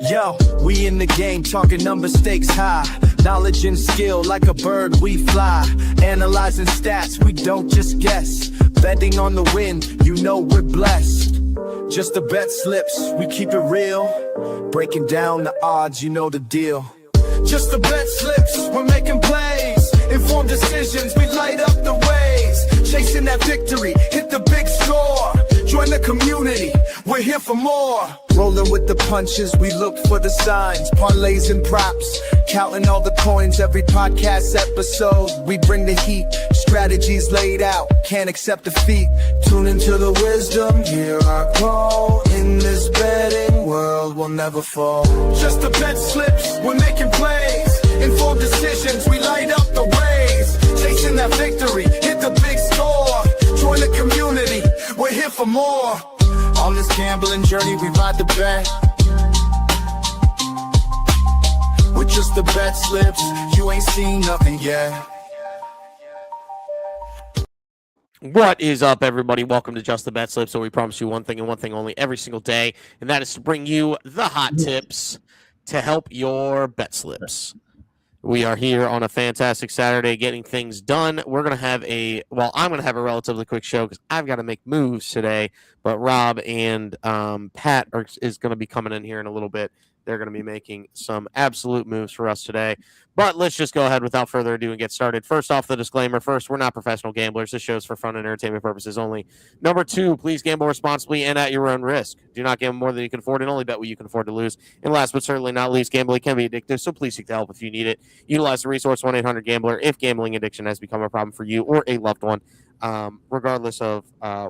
Yo, we in the game, talking number stakes high. Knowledge and skill, like a bird we fly. Analyzing stats, we don't just guess. Betting on the win, you know we're blessed. Just the bet slips, we keep it real. Breaking down the odds, you know the deal. Just the bet slips, we're making plays. Informed decisions, we light up the ways. Chasing that victory, hit the big score. Join the community, we're here for more. Rolling with the punches, we look for the signs. Parlays and props, counting all the coins. Every podcast episode, we bring the heat. Strategies laid out, can't accept defeat. Tune into the wisdom, hear our call. In this betting world, we'll never fall. Just the bet slips, we're making plays. Informed decisions, we light up the ways. Chasing that victory, hit the big score. Join the community, we're here for more. On this gambling journey, we ride the bet. With just the bet slips, you ain't seen nothing yet. What is up, everybody? Welcome to Just the Bet Slips, so we promise you one thing and one thing only every single day, and that is to bring you the hot tips to help your bet slips. We are here on a fantastic Saturday getting things done. We're going to have I'm going to have a relatively quick show because I've got to make moves today, but Rob and Pat is going to be coming in here in a little bit. They're going to be making some absolute moves for us today. But let's just go ahead without further ado and get started. First off, the disclaimer. First, we're not professional gamblers. This show is for fun and entertainment purposes only. Number two, please gamble responsibly and at your own risk. Do not gamble more than you can afford and only bet what you can afford to lose. And last but certainly not least, gambling can be addictive, so please seek the help if you need it. Utilize the resource 1-800-GAMBLER if gambling addiction has become a problem for you or a loved one, regardless of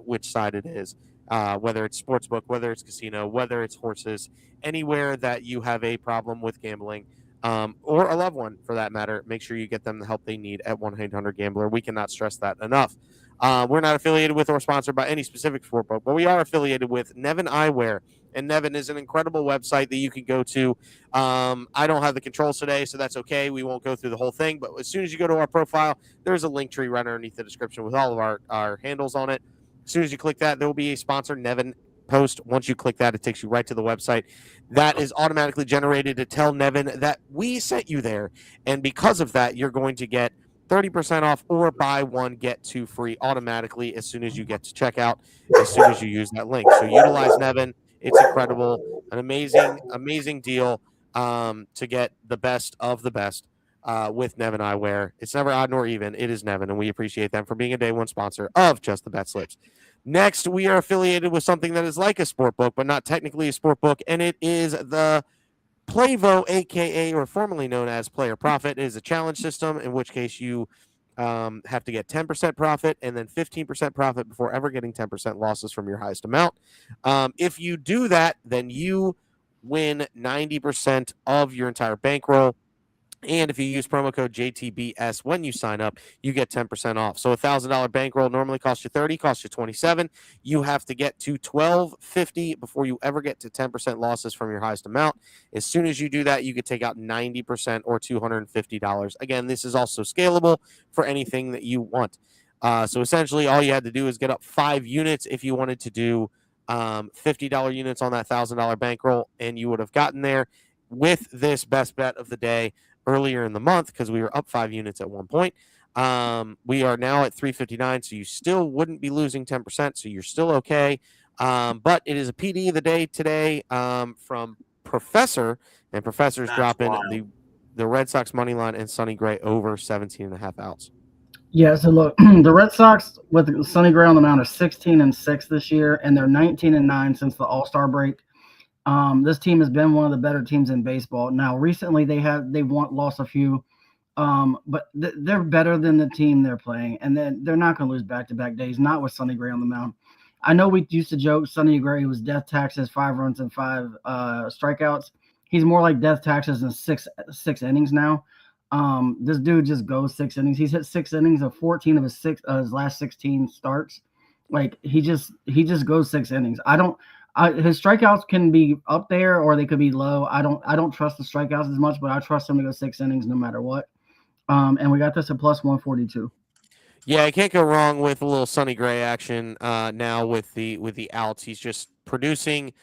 which side it is. Whether it's sportsbook, whether it's casino, whether it's horses, anywhere that you have a problem with gambling, or a loved one for that matter, make sure you get them the help they need at 1-800-GAMBLER. We cannot stress that enough. We're not affiliated with or sponsored by any specific sportbook, but we are affiliated with Nevin Eyewear. And Nevin is an incredible website that you can go to. I don't have the controls today, so that's okay. We won't go through the whole thing. But as soon as you go to our profile, there's a link tree right underneath the description with all of our handles on it. As soon as you click that, there will be a sponsored Nevin post. Once you click that, it takes you right to the website. That is automatically generated to tell Nevin that we sent you there. And because of that, you're going to get 30% off or buy one, get two free automatically as soon as you get to checkout, as soon as you use that link. So utilize Nevin. It's incredible. An amazing deal to get the best of the best. With Nevin Eyewear. It's never odd nor even. It is Nevin, and we appreciate them for being a day one sponsor of Just the Bet Slips. Next, we are affiliated with something that is like a sport book, but not technically a sport book, and it is the Playvo, aka or formerly known as Player Profit. It is a challenge system, in which case you have to get 10% profit and then 15% profit before ever getting 10% losses from your highest amount. If you do that, then you win 90% of your entire bankroll. And if you use promo code JTBS when you sign up, you get 10% off. So $1,000 bankroll normally costs you $30, costs you $27. You have to get to $1,250 before you ever get to 10% losses from your highest amount. As soon as you do that, you could take out 90% or $250. Again, this is also scalable for anything that you want. So essentially, all you had to do is get up 5 units if you wanted to do $50 units on that $1,000 bankroll, and you would have gotten there with this best bet of the day earlier in the month because we were up 5 units at one point. We are now at 359, so you still wouldn't be losing 10%, so you're still okay. But it is a PD of the day today from Professor, and Professor's dropping the Red Sox money line and Sonny Gray over 17.5 outs. Yeah, so look, the Red Sox with Sonny Gray on the mound are 16-6 this year, and they're 19-9 since the All-Star break. This team has been one of the better teams in baseball. Now, recently they've lost a few, but they're better than the team they're playing, and then they're not going to lose back-to-back days. Not with Sonny Gray on the mound. I know we used to joke Sonny Gray was death taxes, 5 runs and 5 strikeouts. He's more like death taxes in six innings now. This dude just goes 6 innings. He's hit 6 innings of 14 of his last 16 starts. Like he just goes 6 innings. His strikeouts can be up there or they could be low. I don't trust the strikeouts as much, but I trust him to go 6 innings no matter what. And we got this at plus 142. Yeah, I can't go wrong with a little Sonny Gray action now with the outs. He's just producing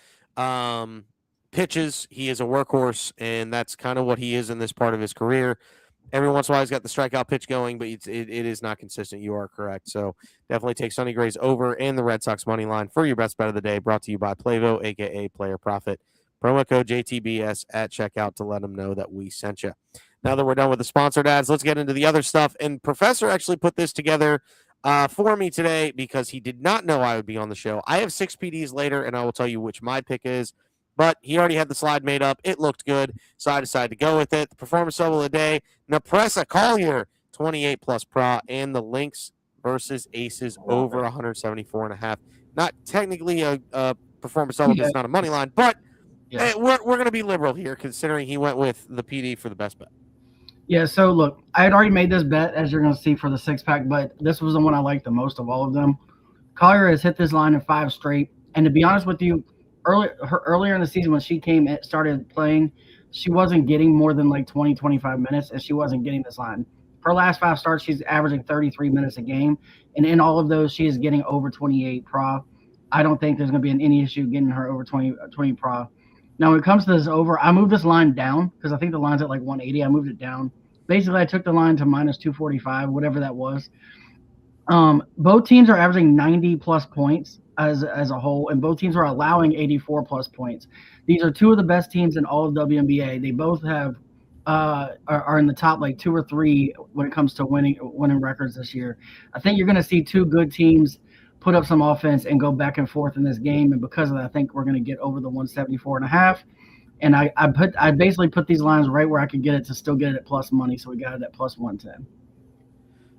pitches. He is a workhorse, and that's kind of what he is in this part of his career. Every once in a while, he's got the strikeout pitch going, but it is not consistent. You are correct. So definitely take Sonny Gray's over and the Red Sox money line for your best bet of the day. Brought to you by Playvo, aka Player Profit. Promo code JTBS at checkout to let them know that we sent you. Now that we're done with the sponsored ads, let's get into the other stuff. And Professor actually put this together for me today because he did not know I would be on the show. I have 6 PDs later, and I will tell you which my pick is. But he already had the slide made up. It looked good, so I decided to go with it. The performance level of the day, Napressa Collier, 28+ PRA, and the Lynx versus Aces over 174.5. Not technically a performance level, it's not a money line, but we're going to be liberal here considering he went with the PD for the best bet. Yeah, so look, I had already made this bet, as you're going to see, for the 6-pack, but this was the one I liked the most of all of them. Collier has hit this line in 5 straight, and to be honest with you, earlier in the season when she started playing, she wasn't getting more than like 20, 25 minutes, and she wasn't getting this line. Her last 5 starts, she's averaging 33 minutes a game, and in all of those, she is getting over 28 PRA. I don't think there's going to be any issue getting her over 20 PRA. Now, when it comes to this over, I moved this line down because I think the line's at like 180. I moved it down. Basically, I took the line to minus 245, whatever that was. Both teams are averaging 90+ points as a whole, and both teams are allowing 84+ points. These are 2 of the best teams in all of WNBA. They both have are in the top like 2 or 3 when it comes to winning records this year. I think you're going to see 2 good teams put up some offense and go back and forth in this game, and because of that, I think we're going to get over the 174.5. And I basically put these lines right where I could get it to still get it at plus money, so we got it at plus 110.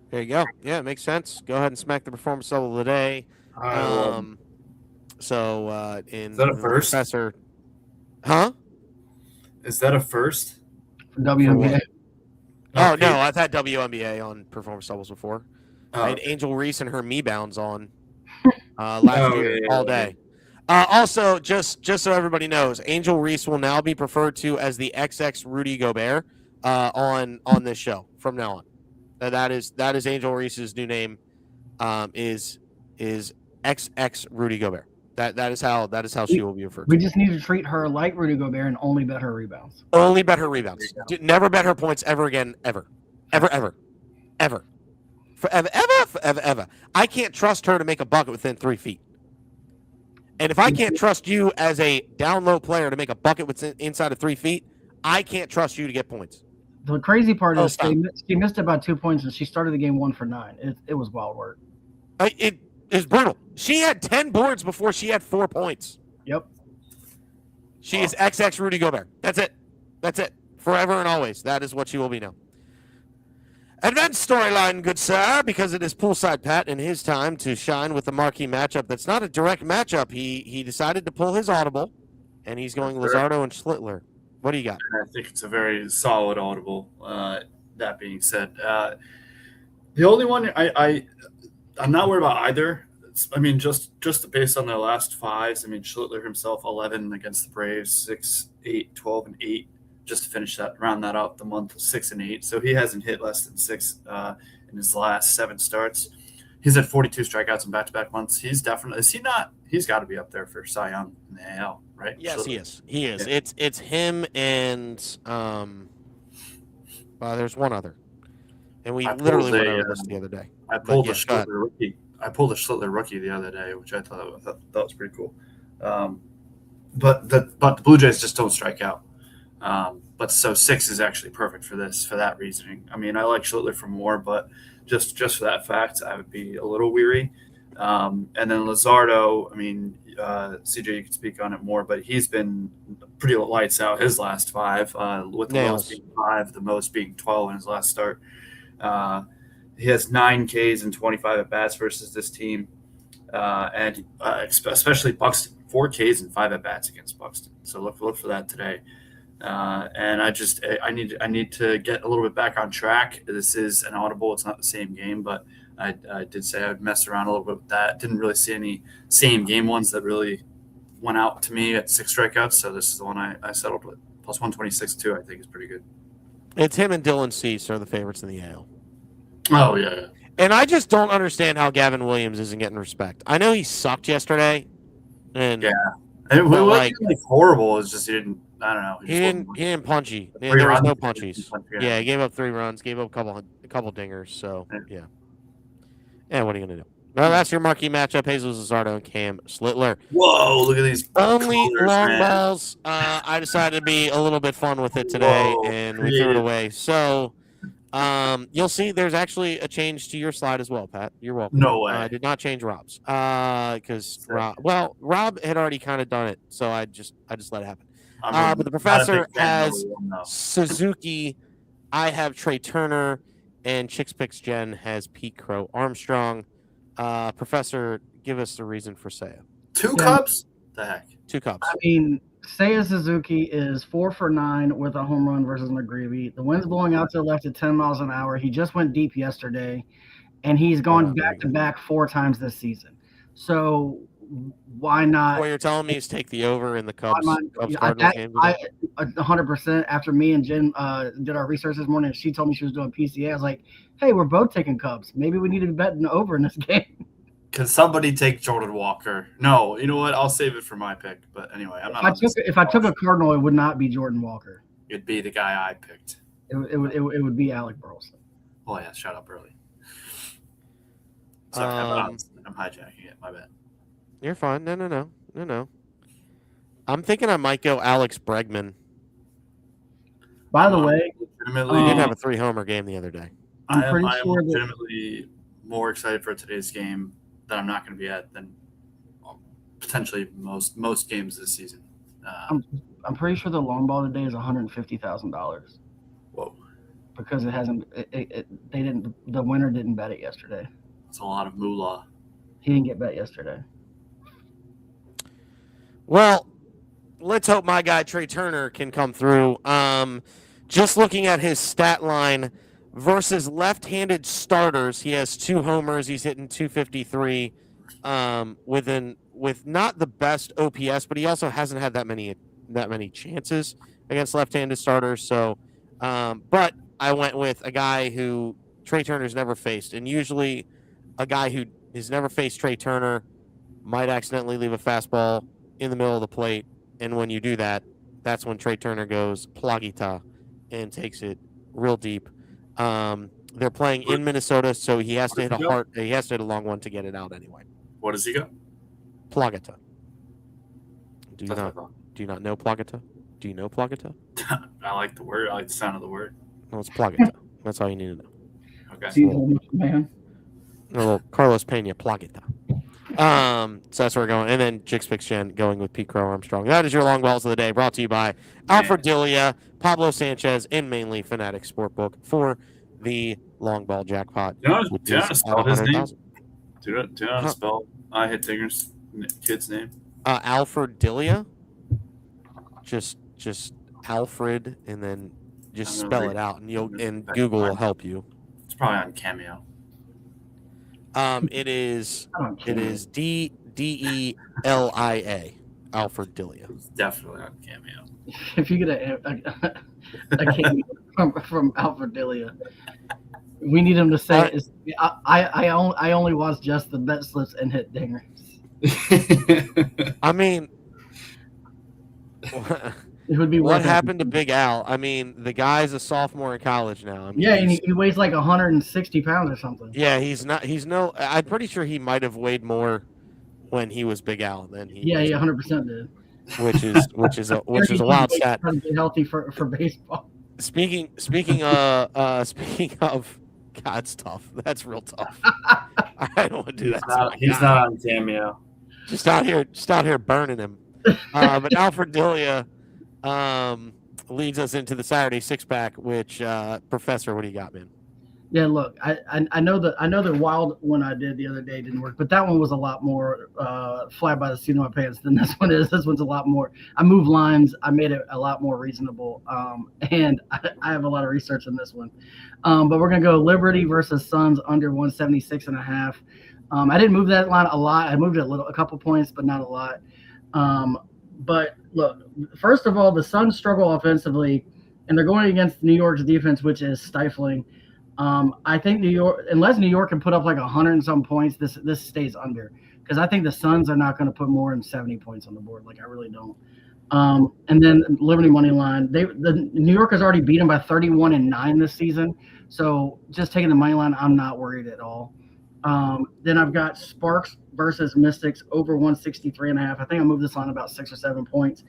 There you go. Yeah, it makes sense. Go ahead and smack the performance level of the day. Is that a first? Professor, huh? Is that a first? WNBA. Oh no, I've had WNBA on performance levels before. I had Angel Reese and her me bounds on last year all day. Also, just so everybody knows, Angel Reese will now be referred to as the XX Rudy Gobert on this show from now on. That is Angel Reese's new name. Is XX Rudy Gobert. That is how she will be referred to. We just need to treat her like Rudy Gobert and only bet her rebounds. Only bet her rebounds. Never bet her points ever again. Ever. Forever. I can't trust her to make a bucket within 3 feet. And if I can't trust you as a down low player to make a bucket within inside of 3 feet, I can't trust you to get points. The crazy part is she missed about 2 points, and she started the game 1 for 9. It was wild work. It is brutal. She had 10 boards before she had 4 points. Yep. She is XX Rudy Gobert. That's it. Forever and always. That is what she will be now. Advanced storyline, good sir, because it is Poolside Pat and his time to shine with the marquee matchup. That's not a direct matchup. He decided to pull his audible, and he's going Luzardo and Schlittler. What do you got? I think it's a very solid audible. That being said, the only one I'm not worried about either. I mean, just based on their last 5s. I mean, Schlittler himself, 11 against the Braves, 6, 8, 12, and 8. Just to finish that, round that out, the month of 6 and 8. So he hasn't hit less than 6 in his last 7 starts. He's had 42 strikeouts in back-to-back months. He's definitely – is he not – he's got to be up there for Cy Young in the AL, right? Yes, he is. Yeah. It's him and there's one other. And we literally went over this the other day. I pulled a Schlittler rookie the other day, which I thought that was pretty cool. But the Blue Jays just don't strike out. But so 6 is actually perfect for that reasoning. I mean, I like Schlittler for more, but just for that fact, I would be a little weary. And then Luzardo, I mean, CJ, you can speak on it more, but he's been pretty lights out his last 5, with the lowest being 5, the most being 12 in his last start. He has 9 Ks and 25 at-bats versus this team, and especially Buxton, 4 Ks and 5 at-bats against Buxton. So look for that today. And I need to get a little bit back on track. This is an audible. It's not the same game, but I did say I would mess around a little bit with that. Didn't really see any same game ones that really went out to me at 6 strikeouts. So this is the one I settled with. Plus 126 too, I think is pretty good. It's him and Dylan Cease are the favorites in the AL. Oh, yeah. And I just don't understand how Gavin Williams isn't getting respect. I know he sucked yesterday. And And it But, wasn't like horrible. It's just he didn't. I don't know. He didn't punchy. Yeah, Three there was runs. no punchies. Yeah, he gave up 3 runs, gave up a couple dingers. So yeah. What are you gonna do? Well, that's your marquee matchup: Jesus Luzardo and Cam Slitler. Whoa! Look at these. Only colors, long man. balls. I decided to be a little bit fun with it today, Whoa, and we threw it away. So, you'll see there's actually a change to your slide as well, Pat. You're welcome. No way. I did not change Rob's because Rob had already kind of done it, so I just let it happen. But the professor has Suzuki. I have Trey Turner, and Chicks Picks Jen has Pete Crow Armstrong. Professor, give us the reason for Seiya. 2 cups? The heck? 2 cups. I mean, Seiya Suzuki is 4 for 9 with a home run versus McGreevy. The wind's blowing out to the left at 10 miles an hour. He just went deep yesterday, and he's gone back-to-back 4 times this season. So why not? What you're telling me is take the over in the Cubs Cardinals game. 100%. After me and Jen did our research this morning, she told me she was doing PCA. I was like, hey, we're both taking Cubs. Maybe we need to be betting over in this game. Can somebody take Jordan Walker? No, you know what? I'll save it for my pick. But anyway, I'm not. If I took a Cardinal, it would not be Jordan Walker. It'd be the guy I picked. It would be Alec Burleson. Oh yeah, shut up early. Sorry, I'm hijacking it. My bad. You're fine. No. I'm thinking I might go Alex Bregman. By the way, he did have a 3-homer game the other day. I'm pretty I am sure legitimately more excited for today's game that I'm not going to be at than potentially most games this season. I'm pretty sure the long ball today is $150,000. Whoa! Because it hasn't. The winner didn't bet it yesterday. It's a lot of moolah. He didn't get bet yesterday. Well, let's hope my guy Trey Turner can come through. Just looking at his stat line versus left-handed starters, he has 2 homers. He's hitting .253 with not the best OPS, but he also hasn't had that many chances against left-handed starters. So, but I went with a guy who Trey Turner's never faced, and usually a guy who has never faced Trey Turner might accidentally leave a fastball in the middle of the plate, and when you do that, that's when Trey Turner goes plagita and takes it real deep. They're playing in Minnesota, so he has to hit a long one to get it out anyway. What does he go? Plagita. Do you not know plagita? Do you know plagita? I like the word. I like the sound of the word. Well, it's plagita. That's all you need to know. Okay. Man. A little Carlos Pena plagita. So that's where we're going. And then Chicks Picks Jen going with Pete Crow Armstrong. That is your long balls of the day, brought to you by Alfred Delia, Pablo Sanchez, and mainly Fanatic Sportbook for the long ball jackpot. Do you know how to spell his name? Do you know how to spell I Hit Dinger's kid's name? Alfred Delia. Just Alfred, and then just spell it out, and Google will help you. It's probably on Cameo. It is Delia, Alfred Delia. It's definitely on Cameo. If you get a cameo from Alfred Delia, we need him to say it. I only watch just the bet slips and hit dingers. I mean, it would be what happened to Big Al? I mean, the guy's a sophomore in college now. I mean, yeah, and he weighs like 160 pounds or something. Yeah, I'm pretty sure he might have weighed more when he was Big Al than he. Yeah, he 100% did. Which is a wild stat. Healthy for baseball. Speaking of, God, it's tough. That's real tough. I don't want to do that. He's not on Cameo. Just out here burning him. But Alfred Delia leads us into the Saturday 6-pack. Which Professor, what do you got, man? Yeah, look, I know the wild one I did the other day didn't work, but that one was a lot more fly by the seat of my pants than this one is. This one's a lot more. I moved lines. I made it a lot more reasonable, and I have a lot of research on this one. But we're gonna go Liberty versus Suns under 176.5. I didn't move that line a lot. I moved it a couple points, but not a lot. But look, first of all, the Suns struggle offensively, and they're going against New York's defense, which is stifling. I think New York, unless New York can put up like 100 and some points, this stays under. because I think the Suns are not going to put more than 70 points on the board. Like, I really don't. And then Liberty money line. The New York has already beat them by 31-9 this season. So just taking the money line, I'm not worried at all. Then I've got Sparks versus Mystics over 163.5. I think I moved this line about 6 or 7 points.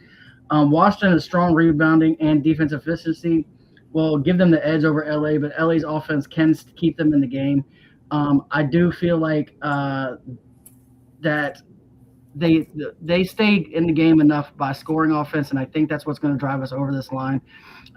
Washington is strong rebounding and defensive efficiency will give them the edge over LA, but LA's offense can keep them in the game. I do feel like that they stayed in the game enough by scoring offense, and I think that's what's going to drive us over this line.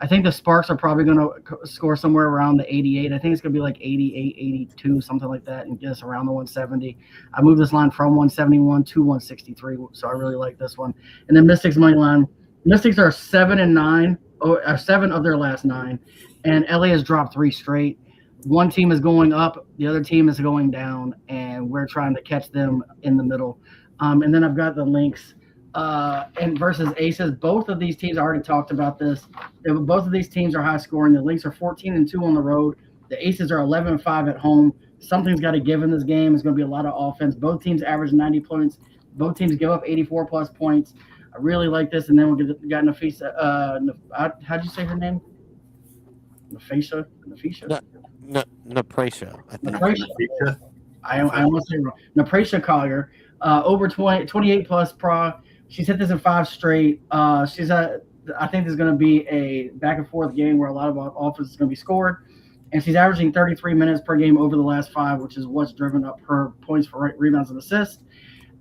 I think the Sparks are probably going to score somewhere around the 88. I think it's going to be like 88, 82, something like that, and get us around the 170. I moved this line from 171 to 163, so I really like this one. And then Mystics money line. Mystics are 7-9, or 7 of their last 9, and LA has dropped 3 straight. One team is going up, the other team is going down, and we're trying to catch them in the middle. And then I've got the Lynx and versus Aces. Both of these teams, I already talked about this. Both of these teams are high scoring. The Lynx are 14-2 on the road. The Aces are 11-5 at home. Something's got to give in this game. It's going to be a lot of offense. Both teams average 90 points. Both teams give up 84-plus points. I really like this. And then we got Nafisa. How'd you say her name? Nafisa? Napracia, I think. Napracia. I almost say wrong. Napracia Collier. Over 28 plus pro. She's hit this in 5 straight. I think there's going to be a back and forth game where a lot of offense is going to be scored. And she's averaging 33 minutes per game over the last 5, which is what's driven up her points for rebounds and assists.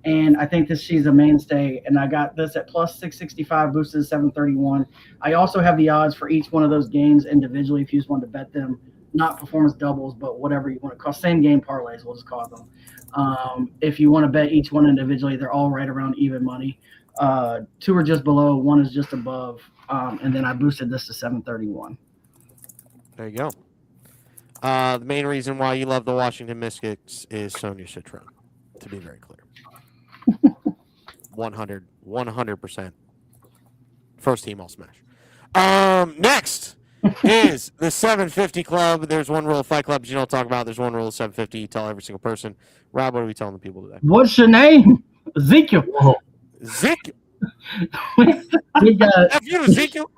And I think she's a mainstay. And I got this at plus 665, boosted to 731. I also have the odds for each one of those games individually if you just wanted to bet them. Not performance doubles, but whatever you want to call same game parlays, we'll just call them. If you want to bet each one individually, they're all right around even money. 2 are just below, 1 is just above, and then I boosted this to 731. There you go. The main reason why you love the Washington Mystics is Sonia Citron, to be very clear. 100%. First team I'll smash. Next is the 750 Club. There's one rule of Fight Club you don't talk about. There's one rule of 750 you tell every single person. Rob, what are we telling the people today? What's your name? Ezekiel. Whoa. Ezekiel. we got F you, Ezekiel.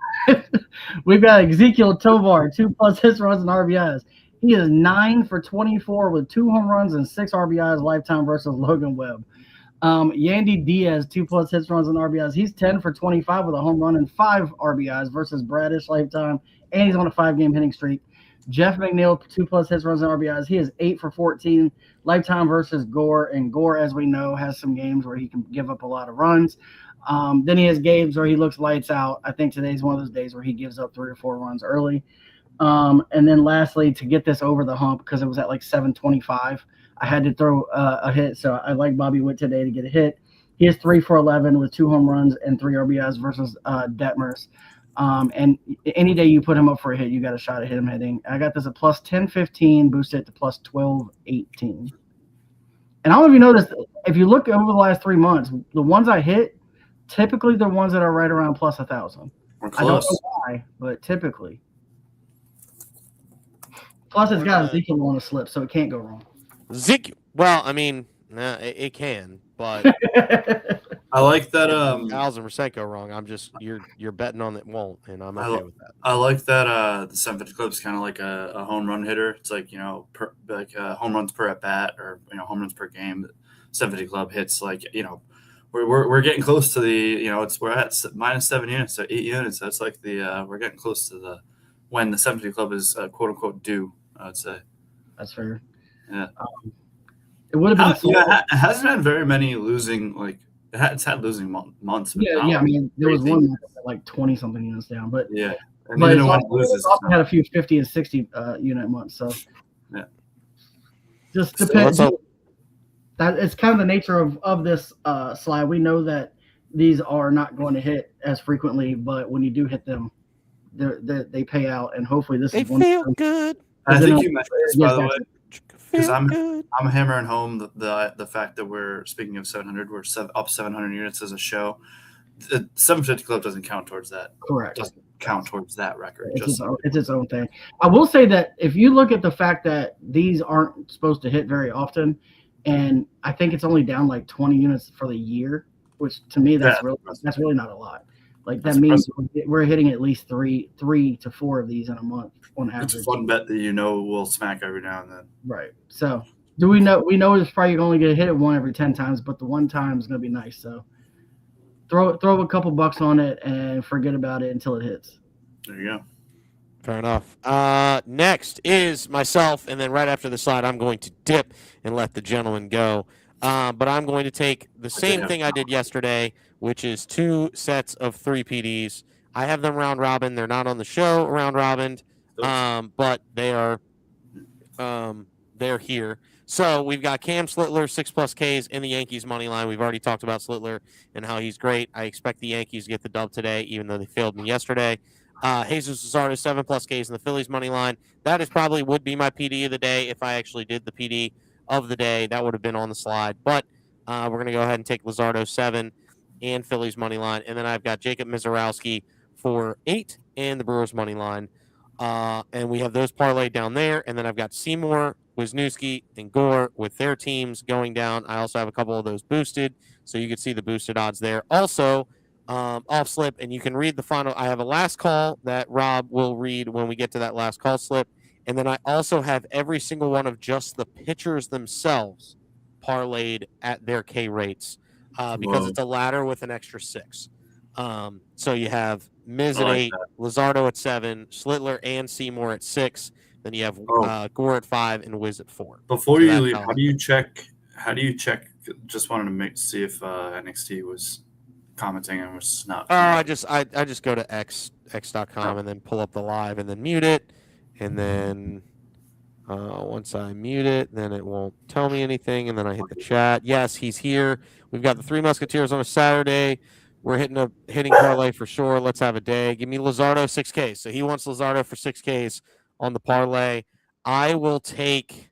We've got Ezekiel Tovar, 2+ hits, runs, and RBIs. He is 9 for 24 with 2 home runs and 6 RBIs lifetime versus Logan Webb. Yandy Diaz, 2+ hits, runs, and RBIs. He's 10 for 25 with a home run and 5 RBIs versus Bradish lifetime, and he's on a 5-game hitting streak. Jeff McNeil, 2+ hits, runs, and RBIs. He is 8 for 14 lifetime versus Gore, and Gore, as we know, has some games where he can give up a lot of runs. Then he has games where he looks lights out. I think today's one of those days where he gives up 3 or 4 runs early. And then lastly, to get this over the hump, because it was at like 725, I had to throw a hit. So I like Bobby Witt today to get a hit. He is 3 for 11 with 2 home runs and 3 RBIs versus Detmers. And any day you put him up for a hit, you got a shot at him hitting. I got this at plus 1015, boosted to plus 1218. And I don't know if you noticed, if you look over the last 3 months, the ones I hit, typically the ones that are right around plus 1,000. We're I don't know close. why, but typically. Plus, it's got Ezekiel on a slip, so it can't go wrong. Ezekiel. Well, I mean, it can, but I like that. 1,000% go wrong. I'm just you're betting on it won't, and I'm okay with that. I like that. The 750 Club is kind of like a home run hitter. It's like home runs per at bat, or home runs per game. 750 Club hits like we're getting close to the we're at -7 units, so 8 units. So it's like we're getting close to when the 750 Club is quote unquote due. I would say That's fair. Yeah. It would have been. It hasn't had very many losing it's had losing months. Yeah. I mean, there was one like 20 something units down, but yeah. And but then it's when also, it loses, it's also had a few 50 and 60 unit months. So yeah, just So depends. let's hope- That it's kind of the nature of this slide. We know that these are not going to hit as frequently, but when you do hit them, they pay out, and hopefully this They is one. feel good. I then think you mentioned this, by the way, because Feel I'm good. hammering home the fact that we're speaking of 700, we're up 700 units as a show. The 750 Club doesn't count towards that. Correct. Doesn't count towards that record. It's its own thing. I will say that if you look at the fact that these aren't supposed to hit very often, and I think it's only down like 20 units for the year, which to me that's Yeah, really not a lot. Like That's that means we're hitting at least three to four of these in a month on It's a average. fun bet that will smack every now and then. Right. So we know it's probably only going to hit it one every 10 times, but the one time is going to be nice. So throw a couple bucks on it and forget about it until it hits. There you go. Fair enough. Next is myself, and then right after the slide, I'm going to dip and let the gentleman go. But I'm going to take the same thing I did yesterday, which is 2 sets of 3 PDs. I have them round robin. They're not on the show round robin, but they are they're here. So we've got Cam Slitler, 6+ Ks in the Yankees money line. We've already talked about Slitler and how he's great. I expect the Yankees to get the dub today, even though they failed me yesterday. Jesus Luzardo, 7+ Ks in the Phillies money line. That is probably would be my PD of the day if I actually did the PD of the day. That would have been on the slide. But we're going to go ahead and take Luzardo 7 and Phillies money line. And then I've got Jacob Mizorowski for 8 and the Brewers money line. And we have those parlayed down there. And then I've got Seymour, Wisniewski, and Gore with their teams going down. I also have a couple of those boosted, so you can see the boosted odds there. Also, off slip, and you can read the final. I have a last call that Rob will read when we get to that last call slip. And then I also have every single one of just the pitchers themselves parlayed at their K rates because it's a ladder with an extra 6. So you have Miz at 8, Luzardo at 7, Slitler and Seymour at 6. Then you have Gore at 5 and Wiz at 4. Before you leave, how do you check? Just wanted to see if NXT was commenting and was not. I just go to x.com and then pull up the live and then mute it, and then once I mute it, then it won't tell me anything, and then I hit the chat. Yes, he's here. We've got the 3 Musketeers on a Saturday. We're hitting parlay for sure. Let's have a day. Give me Luzardo 6Ks. So he wants Luzardo for 6Ks on the parlay. I'll take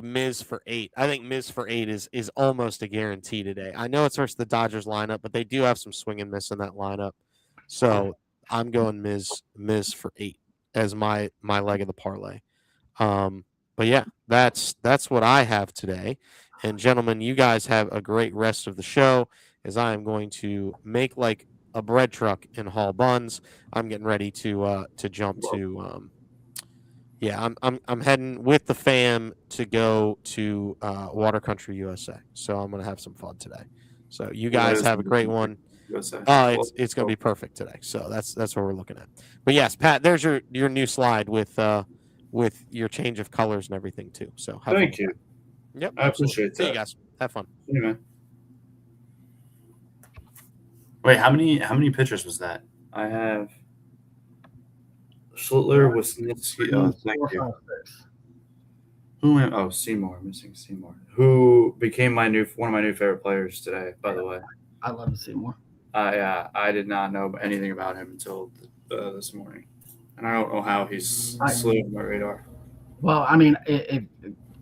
Miz for 8. I think Miz for 8 is almost a guarantee today. I know it's versus the Dodgers lineup, but they do have some swing and miss in that lineup. So I'm going Miz for 8 as my leg of the parlay. But yeah, that's what I have today. And gentlemen, you guys have a great rest of the show, as I am going to make like a bread truck and haul buns. I'm getting ready to jump to I'm heading with the fam to go to Water Country, USA. So I'm gonna have some fun today. So you guys have a great one. It's gonna be perfect today. So that's what we're looking at. But yes, Pat, there's your new slide with your change of colors and everything too. So thank you. Yep, I appreciate that. See you guys. Have fun. Anyway. Wait, how many pitchers was that? I have Slitler, Wisniewski. Oh, thank you. Who went? Oh, Seymour. Missing Seymour, who became one of my new favorite players today. By the way, I love Seymour. I did not know anything about him until this morning, and I don't know how he's slid on my radar. Well, I mean,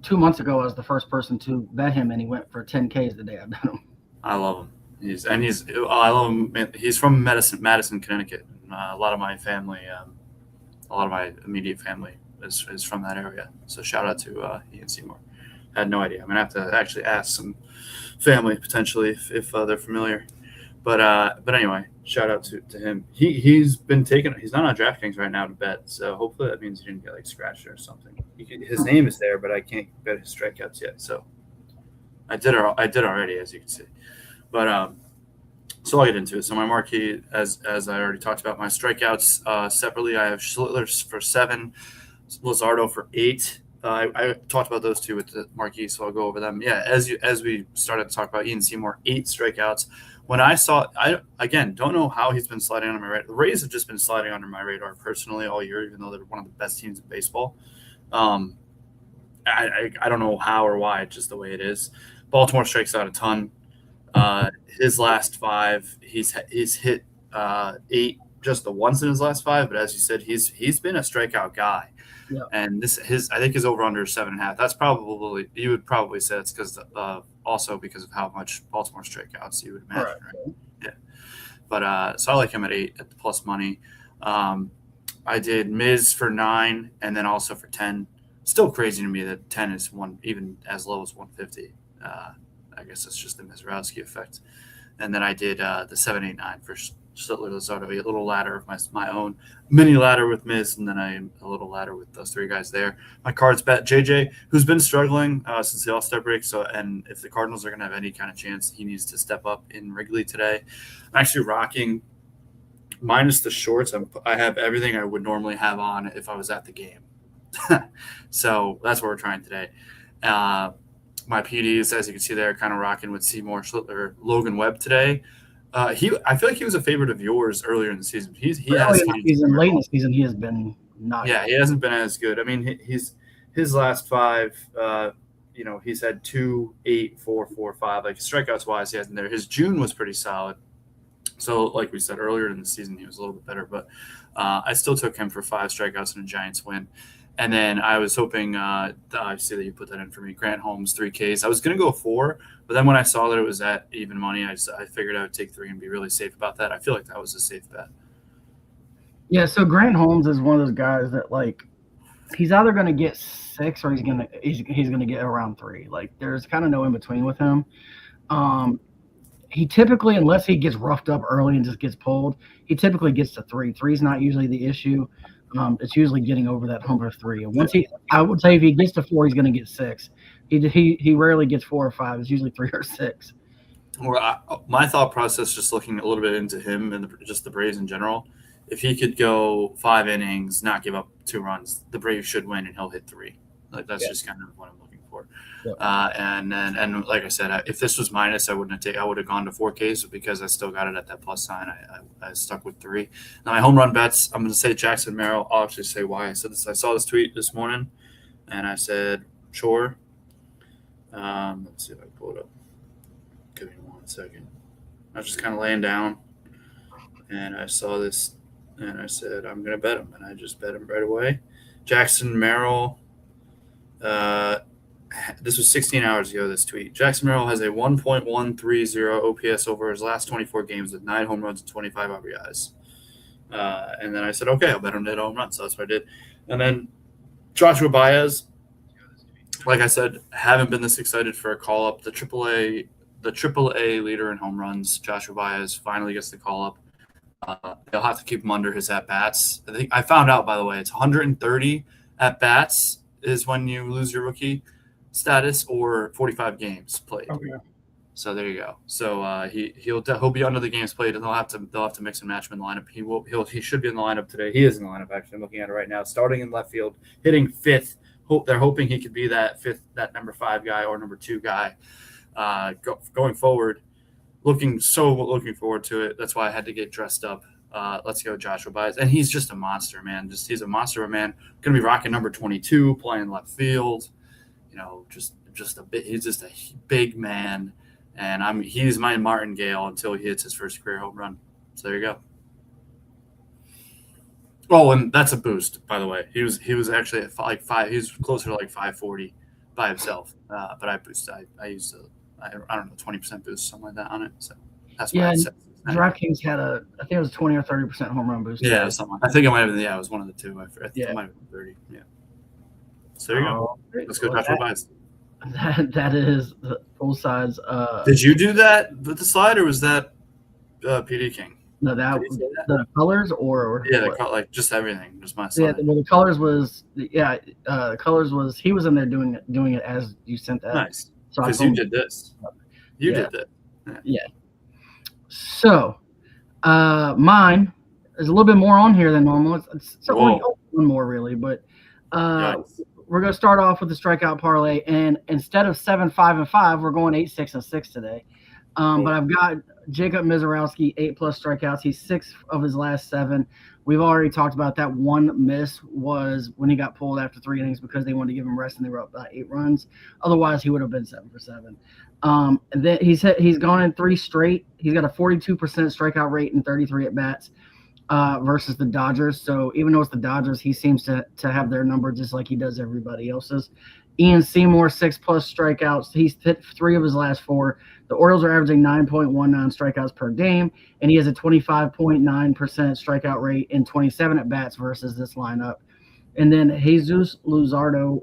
2 months ago, I was the first person to bet him, and he went for 10Ks the day I bet him. I love him. I love him. He's from Madison, Connecticut. A lot of my family, a lot of my immediate family is from that area. So shout out to Ian Seymour. I had no idea. I'm gonna have to actually ask some family potentially if they're familiar. But anyway, shout out to him. He's been taken. He's not on DraftKings right now to bet. So hopefully that means he didn't get like scratched or something. His name is there, but I can't bet his strikeouts yet. So I did already, as you can see. But so I'll get into it. So my marquee, as I already talked about, my strikeouts separately, I have Schlittler for 7, Luzardo for 8. I talked about those two with the marquee, so I'll go over them. Yeah, as we started to talk about Ian Seymour, 8 strikeouts. When I saw, I again don't know how he's been sliding under my radar. The Rays have just been sliding under my radar personally all year, even though they're one of the best teams in baseball. I don't know how or why, it's just the way it is. Baltimore strikes out a ton. His last 5, he's hit 8 just the once in his last 5. But as you said, he's been a strikeout guy, and I think his over under is 7.5. That's probably, you would probably say it's because also because of how much Baltimore strikeouts you would imagine, right? Yeah. But so I like him at 8 at the plus money. I did Miz for 9 and then also for 10. Still crazy to me that 10 is one, even as low as 150. I guess that's just the Mizrowski effect. And then I did the 789 for Sittler Luzardo, a little ladder of my own mini ladder with Miz, and then a little ladder with those three guys there. My cards bet JJ, who's been struggling since the All-Star break. So, and if the Cardinals are going to have any kind of chance, he needs to step up in Wrigley today. I'm actually rocking minus the shorts. I have everything I would normally have on if I was at the game. So that's what we're trying today. My PDs, as you can see there, kind of rocking with Seymour Schlittler, Logan Webb today. I feel like he was a favorite of yours earlier in the season. Late in the season, he has been not. Yeah, he hasn't been as good. I mean, his last five. He's had 2, 8, 4, 4, 5. Like strikeouts wise, he hasn't there. His June was pretty solid. So, like we said earlier in the season, he was a little bit better. But I still took him for 5 strikeouts and a Giants win. And then I was hoping, I see that you put that in for me, Grant Holmes, 3 Ks. I was going to go 4, but then when I saw that it was at even money, I figured I would take 3 and be really safe about that. I feel like that was a safe bet. Yeah, so Grant Holmes is one of those guys that, like, he's either going to get 6 or he's going to get around 3. Like, there's kind of no in between with him. He typically, unless he gets roughed up early and just gets pulled, he typically gets to 3. 3 is not usually the issue. It's usually getting over that hump of 3. And I would say if he gets to 4, he's going to get 6. He rarely gets 4 or 5. It's usually 3 or 6. Well, my thought process, just looking a little bit into him and just the Braves in general, if he could go 5 innings, not give up 2 runs, the Braves should win and he'll hit 3. Like that's just kind of what I'm looking for. Yeah. And like I said, if this was minus, I would have gone to 4Ks, but because I still got it at that plus sign, I stuck with 3. Now my home run bets, I'm going to say Jackson Merrill. I'll actually say why I said this. I saw this tweet this morning, and I said sure. Let's see if I can pull it up. Give me 1 second. I was just kind of laying down, and I saw this, and I said I'm going to bet him, and I just bet him right away. Jackson Merrill. This was 16 hours ago, this tweet. Jackson Merrill has a 1.130 OPS over his last 24 games with 9 home runs and 25 RBIs. And then I said, okay, I'll bet him to hit home runs. So that's what I did. And then Joshua Baez, like I said, haven't been this excited for a call-up. The AAA leader in home runs, Joshua Baez, finally gets the call-up. They'll have to keep him under his at-bats. I found out, by the way, it's 130 at-bats is when you lose your rookie status, or 45 games played. Okay. So there you go. So he'll be under the games played, and they'll have to mix and match him in the lineup. He should be in the lineup today. He is in the lineup actually. I'm looking at it right now. Starting in left field, hitting 5th. They're hoping he could be that number 5 guy or number 2 guy going forward. Looking forward to it. That's why I had to get dressed up. Let's go Joshua Baez. And he's just a monster, man. He's a monster of a man. Going to be rocking number 22, playing left field. Just a bit. He's just a big man, and he's my Martingale until he hits his first career home run. So there you go. Oh, and that's a boost, by the way. He was actually at like 5. He was closer to like 540 by himself. But I boosted. I used I don't know, 20% boost, something like that on it. So that's why I said. DraftKings had I think it was 20 or 30% home run boost. Yeah, something. I think it might have been. Yeah, it was one of the 2. I think it might have been 30. Yeah. So there you go. Let's go, Joshua Baez. That is the full size. Did you do that with the slide, or was that PD King? No, that was the colors, or like just everything. Just my slide. Yeah, well, the colors was the colors was he was in there doing it as you sent that. Nice. So because you did this. You did that. Yeah. So, mine is a little bit more on here than normal. It's only one more really, but we're going to start off with the strikeout parlay, and instead of 7, 5, and 5, we're going 8, 6, and 6 today. But I've got Jacob Mizrowski, 8+ strikeouts. He's 6 of his last 7. We've already talked about that. One miss was when he got pulled after 3 innings because they wanted to give him rest and they were up by 8 runs. Otherwise, he would have been 7 for 7. And then he's gone in 3 straight. He's got a 42% strikeout rate and 33 at bats versus the Dodgers. So even though it's the Dodgers, he seems to have their number just like he does everybody else's. Ian Seymour, 6+ strikeouts. He's hit 3 of his last 4. The Orioles are averaging 9.19 strikeouts per game, and he has a 25.9% strikeout rate and 27 at bats versus this lineup. And then Jesus Luzardo,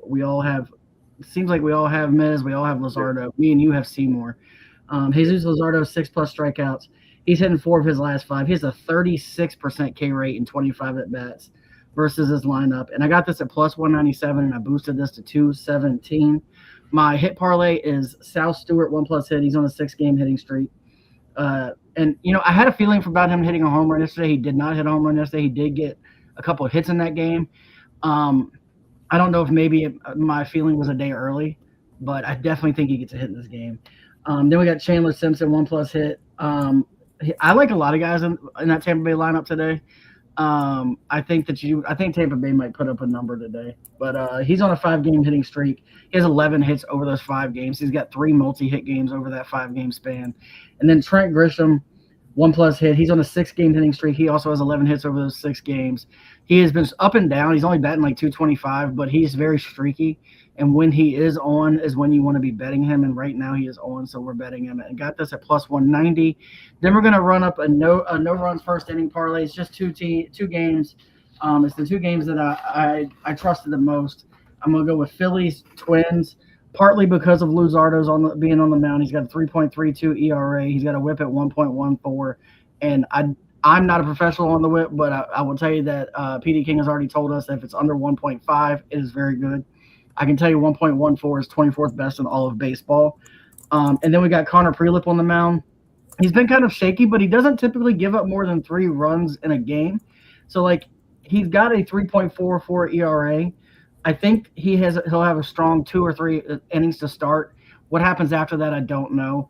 seems like we all have Miz, we all have Luzardo. Me and you have Seymour. Jesus Luzardo, 6+ strikeouts. He's hitting 4 of his last 5. He has a 36% K rate in 25 at bats versus his lineup. And I got this at plus 197, and I boosted this to 217. My hit parlay is South Stewart, 1+ hit. He's on a 6-game hitting streak. And, I had a feeling about him hitting a home run yesterday. He did not hit a home run yesterday. He did get a couple of hits in that game. I don't know if maybe my feeling was a day early, but I definitely think he gets a hit in this game. Then we got Chandler Simpson, 1+ hit. I like a lot of guys in that Tampa Bay lineup today. I think Tampa Bay might put up a number today, but he's on a 5-game hitting streak. He has 11 hits over those 5 games. He's got 3 multi-hit games over that 5-game span. And then Trent Grisham, 1+ hit. He's on a 6-game hitting streak. He also has 11 hits over those 6 games. He has been up and down. He's only batting like 225, but he's very streaky. And when he is on is when you want to be betting him. And right now he is on, so we're betting him. And got this at plus 190. Then we're going to run up a no runs first inning parlay. It's just two games. It's the 2 games that I trusted the most. I'm going to go with Phillies Twins, partly because of Luzardo's being on the mound. He's got a 3.32 ERA. He's got a WHIP at 1.14. And I'm not a professional on the WHIP, but I will tell you that PD King has already told us that if it's under 1.5, it is very good. I can tell you 1.14 is 24th best in all of baseball. And then we got Connor Prelip on the mound. He's been kind of shaky, but he doesn't typically give up more than 3 runs in a game. So, he's got a 3.44 ERA. I think he'll have a strong 2 or 3 innings to start. What happens after that, I don't know.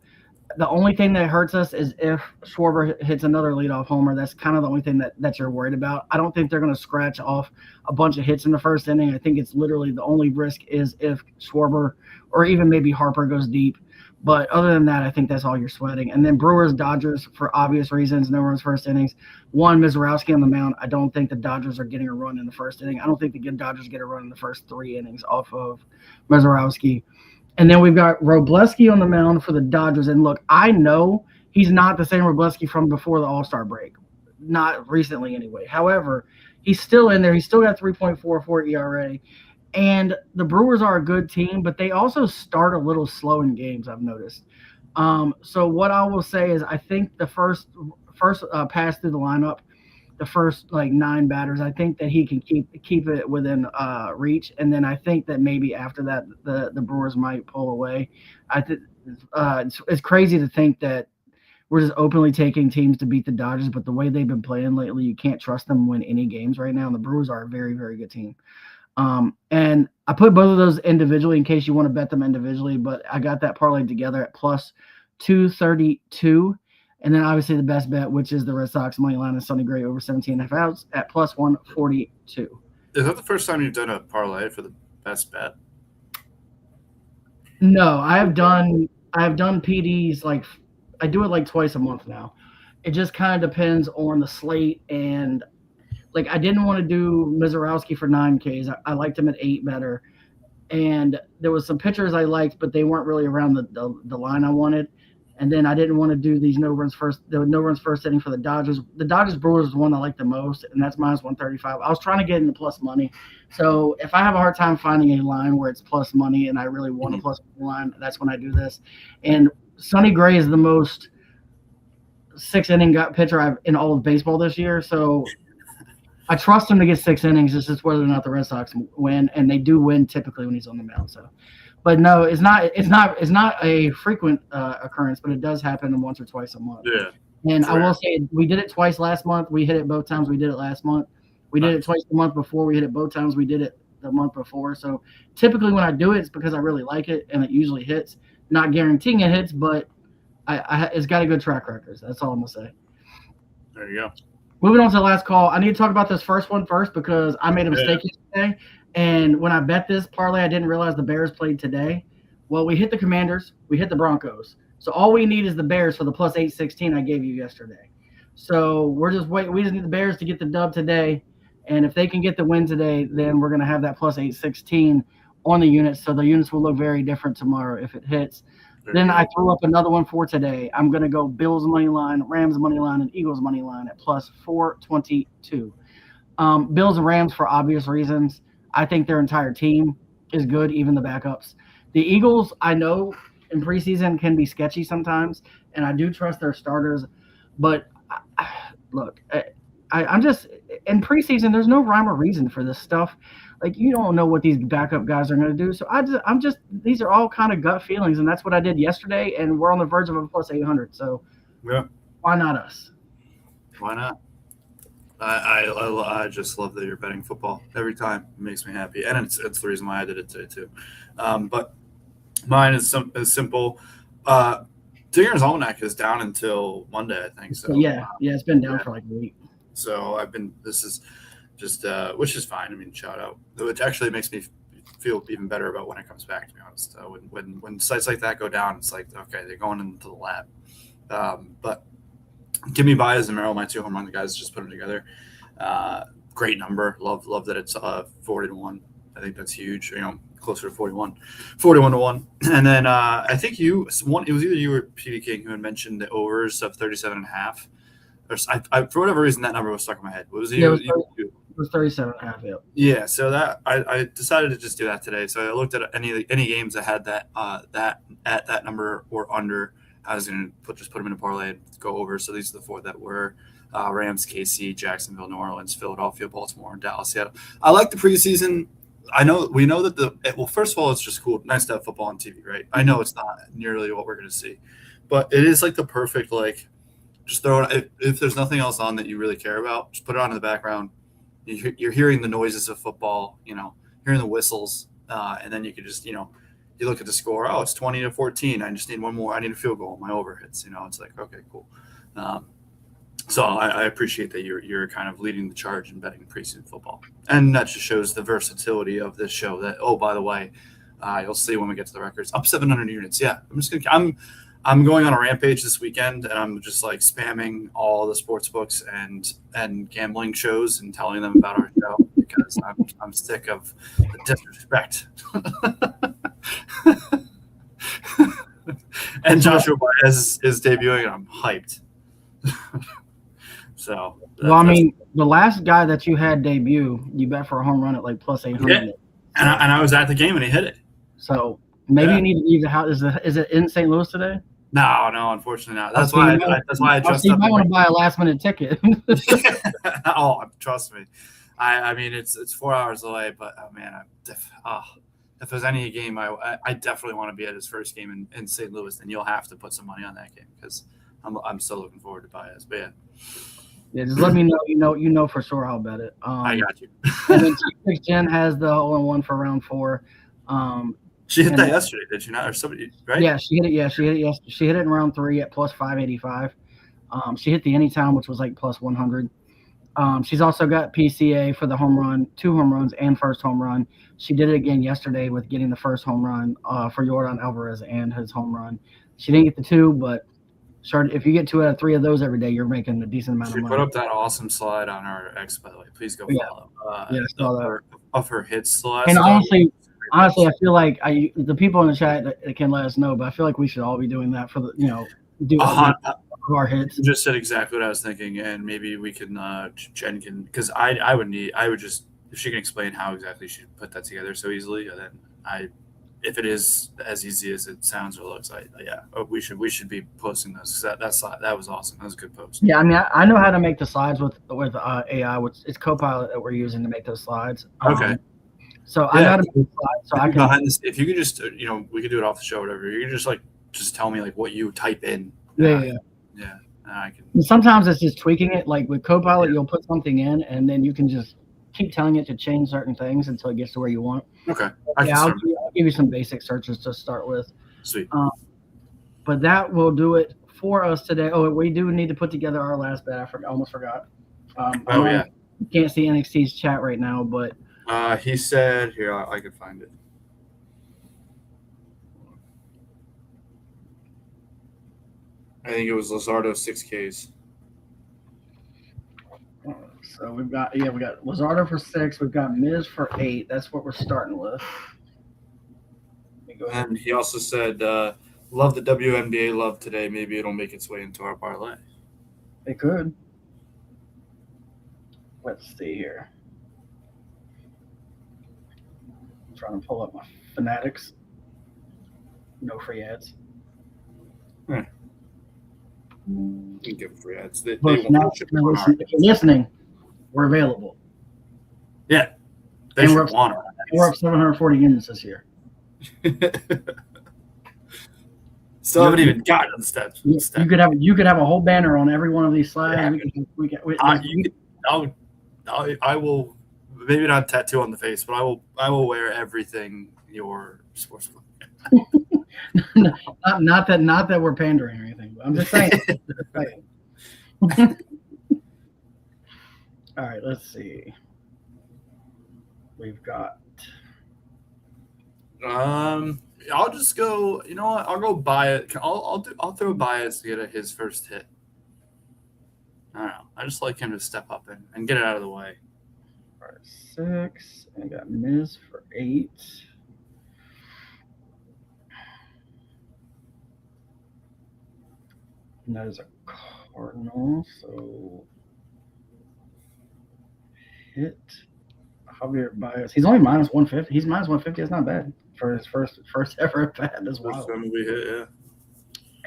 The only thing that hurts us is if Schwarber hits another leadoff homer. That's kind of the only thing that you're worried about. I don't think they're going to scratch off a bunch of hits in the first inning. I think it's literally the only risk is if Schwarber or even maybe Harper goes deep. But other than that, I think that's all you're sweating. And then Brewers-Dodgers, for obvious reasons, no runs first innings. Mizorowski on the mound. I don't think the Dodgers are getting a run in the first inning. I don't think the Dodgers get a run in the first 3 innings off of Mizorowski. And then we've got Robleski on the mound for the Dodgers. And look, I know he's not the same Robleski from before the All-Star break. Not recently anyway. However, he's still in there. He's still got 3.44 ERA. And the Brewers are a good team, but they also start a little slow in games, I've noticed. So what I will say is I think the first pass through the lineup, the first 9 batters, I think that he can keep it within reach, and then I think that maybe after that the Brewers might pull away. I think it's crazy to think that we're just openly taking teams to beat the Dodgers, but the way they've been playing lately, you can't trust them to win any games right now. And the Brewers are a very, very good team. And I put both of those individually in case you want to bet them individually, but I got that parlay together at plus 232. And then obviously the best bet, which is the Red Sox money line and Sonny Gray over 17.5 outs at plus 142. Is that the first time you've done a parlay for the best bet? No, I have done PDs I do it twice a month now. It just kind of depends on the slate, and I didn't want to do Mizorowski for 9Ks. I liked him at 8 better. And there was some pitchers I liked, but they weren't really around the line I wanted. And then I didn't want to do these no runs first inning for the Dodgers. The Dodgers Brewers is one I like the most, and that's minus 135. I was trying to get into plus money. So if I have a hard time finding a line where it's plus money and I really want a plus money line, that's when I do this. And Sonny Gray is the most 6-inning pitcher in all of baseball this year. So I trust him to get 6 innings. It's just whether or not the Red Sox win, and they do win typically when he's on the mound. So. But no, it's not a frequent occurrence, but it does happen once or twice a month. Yeah. And I will say we did it twice last month. We hit it both times. We did it last month. We did it twice the month before. We hit it both times. We did it the month before. So typically when I do it, it's because I really like it and it usually hits. Not guaranteeing it hits, but it's got a good track record. That's all I'm gonna say. There you go. Moving on to the last call. I need to talk about this first one first because I made a mistake yesterday. And when I bet this parlay, I didn't realize the Bears played today. Well, we hit the Commanders. We hit the Broncos. So all we need is the Bears for the plus 816 I gave you yesterday. So we're just waiting. We just need the Bears to get the dub today. And if they can get the win today, then we're going to have that plus 816 on the units. So the units will look very different tomorrow if it hits. Then I threw up another one for today. I'm going to go Bills money line, Rams money line, and Eagles money line at plus 422. Bills and Rams for obvious reasons. I think their entire team is good, even the backups. The Eagles, I know in preseason can be sketchy sometimes, and I do trust their starters. But look, I'm just in preseason. There's no rhyme or reason for this stuff. Like you don't know what these backup guys are going to do. So I'm just these are all kind of gut feelings, and that's what I did yesterday. And we're on the verge of a plus 800. So Yeah. why not us? Why not? I just love that you're betting football every time. It makes me happy, and it's the reason why I did it today too. But mine is simple. Digger's Almanac is down until Monday, I think. So Yeah, it's been down for like a week. So this is just which is fine. I mean, shout out, which actually makes me feel even better about when it comes back. To be honest, when sites like that go down, it's like okay, they're going into the lab. But give me Baez and Merrill, my 2 home run. The guys just put them together. Great number. Love that it's 40-1. I think that's huge. Closer to 41 to 1. And then I think it was either you or PD King who had mentioned the overs of 37.5. I for whatever reason that number was stuck in my head. What was it? Yeah, it was 37.5. Yeah. Yeah. So that I decided to just do that today. So I looked at any games that had that at that number or under. I was going to just put them in a parlay and go over. So these are the 4 that were Rams, KC, Jacksonville, New Orleans, Philadelphia, Baltimore, and Dallas, Seattle. I like the preseason. We know that first of all, it's just cool. Nice to have football on TV, right? I know it's not nearly what we're going to see, but it is like the perfect, just throw it. If there's nothing else on that you really care about, just put it on in the background. You're hearing the noises of football, hearing the whistles, and then you could just, you look at the score. Oh, it's 20-14. I just need one more. I need a field goal. My over hits. It's like okay, cool. So I appreciate that you're kind of leading the charge in betting preseason football, and that just shows the versatility of this show. That by the way, you'll see when we get to the records, up 700 units. Yeah, I'm going on a rampage this weekend, and I'm just like spamming all the sports books and gambling shows and telling them about our show because I'm sick of the disrespect. And Joshua Baez is debuting, and I'm hyped. So, well, I mean, the last guy that you had debut, you bet for a home run at like plus 800. Yeah. And I was at the game and he hit it. So maybe you need to leave the house. Is it in St. Louis today? No, unfortunately not. That's why I dressed up. You might want to buy a last minute ticket. Oh, trust me. I mean, it's 4 hours away, but man, if there's any game, I definitely want to be at his first game in St. Louis. Then you'll have to put some money on that game because I'm still looking forward to Baez. But yeah, just let me know. You know for sure I'll bet it. I got you. And then Jen has the hole-in-one for round 4. She hit that yesterday, did she not? Or somebody, right? Yeah, she hit it. Yeah, she hit it. She hit it in round 3 at plus 585. She hit the anytime, which was like plus 100. She's also got PCA for the home run, 2 home runs, and first home run. She did it again yesterday with getting the first home run for Yordan Alvarez and his home run. She didn't get the 2, but sure, if you get 2 out of 3 of those every day, you're making a decent amount of money. She put up that awesome slide on our X, by the way. Please go follow. Of her hits the last. And honestly, I feel like the people in the chat that can let us know, but I feel like we should all be doing that for the do our hits. You just said exactly what I was thinking, and maybe we can Jen can because I would just if she can explain how exactly she put that together so easily, and then if it is as easy as it sounds or looks, we should be posting those. That was awesome. That was a good post. Yeah, I mean, I know how to make the slides with AI, which it's Copilot that we're using to make those slides. Okay. So I know how to make slides. So I can behind this. If you could just we could do it off the show, or whatever. You could just tell me what you type in. Yeah. I can. And sometimes it's just tweaking it. Like with Copilot, you'll put something in, and then you can just keep telling it to change certain things until it gets to where you want. Okay. I'll give you some basic searches to start with. Sweet. But that will do it for us today. Oh, we do need to put together our last bet. I almost forgot. Yeah. You can't see NXT's chat right now, but he said here I could find it. I think it was Luzardo 6Ks. So we got Luzardo for 6. We've got Miz for 8. That's what we're starting with. And he also said, love the WNBA love today. Maybe it'll make its way into our parlay. It could. Let's see here. trying to pull up my Fanatics. No free ads. You can give them free ads. They But won't now, ship them on our- if you're listening, we're available. Yeah, they And should we're up- want We're up 740 units this year. it. Still haven't even gotten to the steps. You could have a whole banner on every one of these slides. I will maybe not tattoo on the face, but I will wear everything your sports book. not that we're pandering or anything. But I'm just saying. All right, let's see. We've got. I'll just go. You know what? I'll go buy it. I'll throw Baez to get his first hit. I don't know. I just like him to step up and get it out of the way. All right, 6. And got Miz for 8. And that is a Cardinal. So hit Javier Baez. He's only minus 150. He's minus 150. That's not bad for his first ever at bat as well. First time we hit, yeah.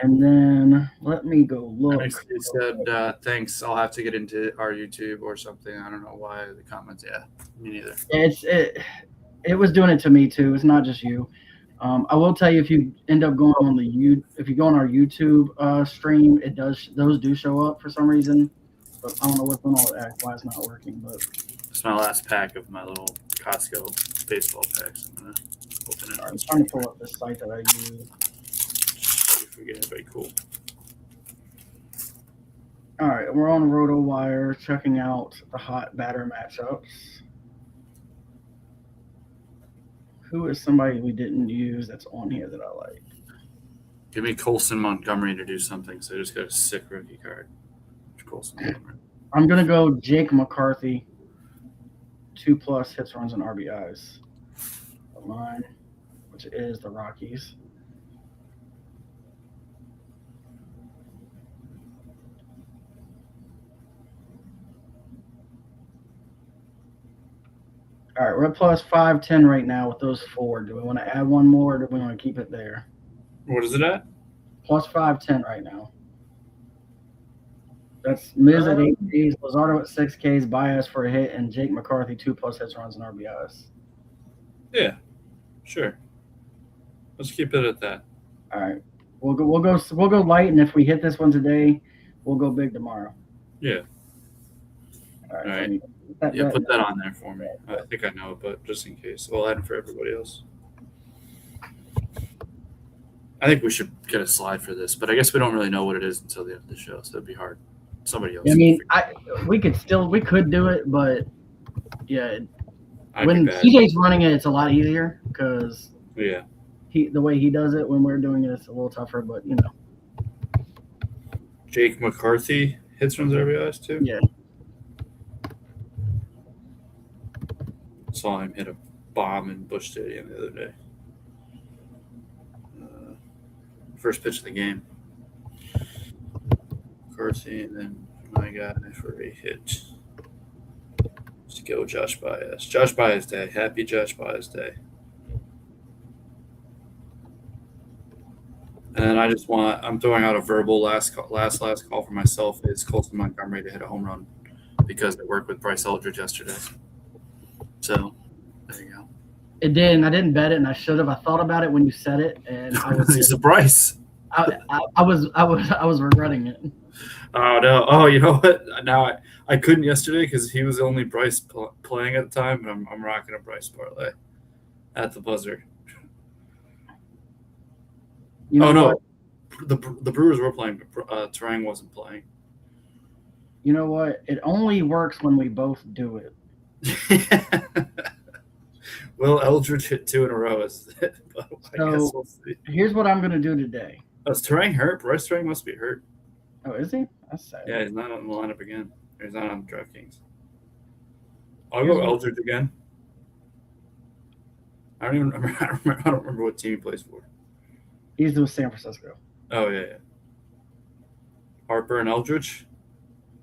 And then let me go look. He said, thanks. I'll have to get into our YouTube or something. I don't know why the comments. Yeah, me neither. It was doing it to me too. It's not just you. I will tell you, if you end up going on if you go on our YouTube stream, those do show up for some reason. But I don't know what's going on with that, why it's not working. But it's my last pack of my little Costco baseball packs. I'm gonna open it. I'm trying to pull up this site that I use. If we get anybody cool. All right, we're on RotoWire checking out the hot batter matchups. Who is somebody we didn't use that's on here that I like? Give me Colson Montgomery to do something. So I just got a sick rookie card. Colson Montgomery. I'm gonna go Jake McCarthy, 2+ hits, runs, and RBIs. The line, which is the Rockies. All right, we're at plus 510 right now with those 4. Do we want to add one more, or do we want to keep it there? What is it at? Plus 510 right now. That's Miz at 8 Ks, Luzardo at 6 Ks, Baez for a hit, and Jake McCarthy 2+ hits, runs, and RBIs. Yeah, sure. Let's keep it at that. All right, we'll go light, and if we hit this one today, we'll go big tomorrow. Yeah. All right. All right. Put that on there for me. I think I know it, but just in case. We'll add it for everybody else. I think we should get a slide for this, but I guess we don't really know what it is until the end of the show, so it'd be hard. Somebody else. I mean, we could do it, but yeah, when CJ's running it, it's a lot easier because the way he does it. When we're doing it, it's a little tougher, but you know. Jake McCarthy hits, runs, RBIs too. Yeah. Saw him hit a bomb in Busch Stadium the other day. First pitch of the game. McCarthy, and then my guy for a hit. Let's go, Josh Baez. Josh Baez Day. Happy Josh Baez Day. And I'm throwing out a verbal last call for myself is Colson Montgomery to hit a home run because I worked with Bryce Eldridge yesterday. So there you go. It did, and I didn't bet it, and I should have. I thought about it when you said it, and I was he's a Bryce. I was regretting it. Oh no! Oh, you know what? Now I couldn't yesterday because he was the only Bryce playing at the time, but I'm rocking a Bryce parlay at the buzzer. You know no, the Brewers were playing, but Terang wasn't playing. You know what? It only works when we both do it. Will Eldridge hit 2 in a row? I guess we'll see. Here's what I'm going to do today. Oh, is Terang hurt? Bryce Terang must be hurt. Oh, is he? That's sad. Yeah, he's not on the lineup again. He's not on DraftKings. I'll go Eldridge again. I don't remember what team he plays for. He's with San Francisco. Oh yeah. Harper and Eldridge.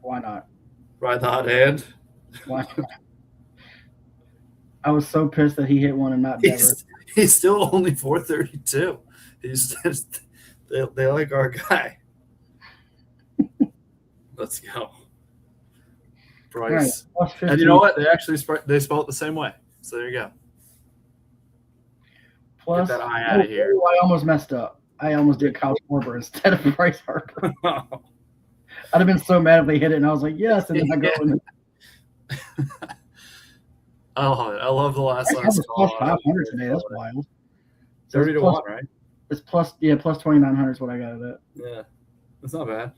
Why not? Ride the hot hand. Why not? I was so pissed that he hit one and not Dever. He's still only 432. He's just they like our guy. Let's go, Bryce. Right, And you know what? They actually they spell it the same way. So there you go. Plus, Get that eye out of here. I almost messed up. I almost did Kyle Schwarber instead of Bryce Harper. I'd have been so mad if they hit it, and I was like, yes, and then I go and I love it. I love the last plus call. 500 today. That's wild. 30 to plus, 1, right? It's plus 2,900 is what I got of it. Yeah, that's not bad.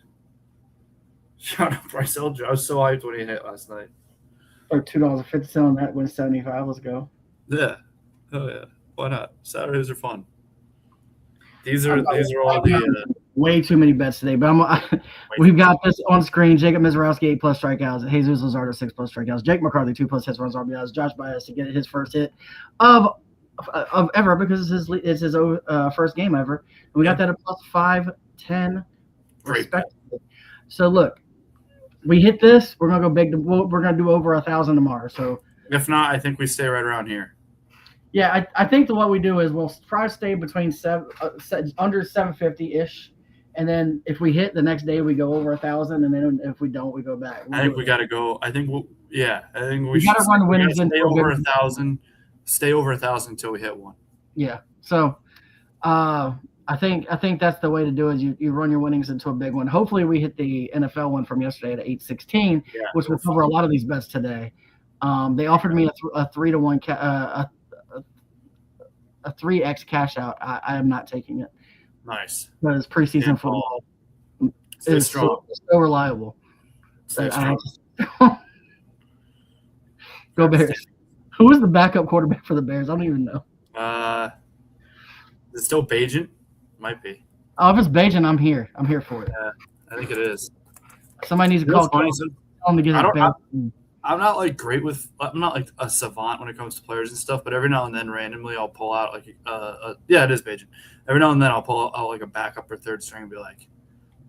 Shout out Bryce Elder. I was so hyped when he hit last night. Or $2.50 on that, win 75. Let's go. Yeah, oh yeah. Why not? Saturdays are fun. These are all the way too many bets today, but we've got this on screen. Jacob Mizorowski 8+ strikeouts, Jesus Luzardo 6+ strikeouts, Jake McCarthy 2+ hits, runs, RBIs, Josh Baez to get his first hit of ever because it's his first game ever. And we got that at +5, 10, respectively. So look, we hit this, we're gonna go big. We're gonna do over 1,000 tomorrow. So if not, I think we stay right around here. Yeah, I think that what we do is we'll try to stay between under 750-ish, and then if we hit the next day, we go over 1,000, and then if we don't, we go back. I think we got to go. I think we got to run winnings stay over 1,000. Stay over 1,000 until we hit one. Yeah. So, I think that's the way to do it. You run your winnings into a big one. Hopefully, we hit the NFL one from yesterday at 816, which will cover a lot of these bets today. They offered me a 3-to-1 a 3x cash out. I am not taking it. Nice. Because preseason football is so reliable. Go Bears. Who is the backup quarterback for the Bears? I don't even know. Is it still Bagent? Might be. Oh, if it's Bajan, I'm here. I'm here for it. Yeah, I think it is. Somebody needs to call him to get his back. I'm not like great with. I'm not like a savant when it comes to players and stuff. But every now and then, randomly, I'll pull out like it is Bajan. Every now and then, I'll pull out like a backup or third string and be like,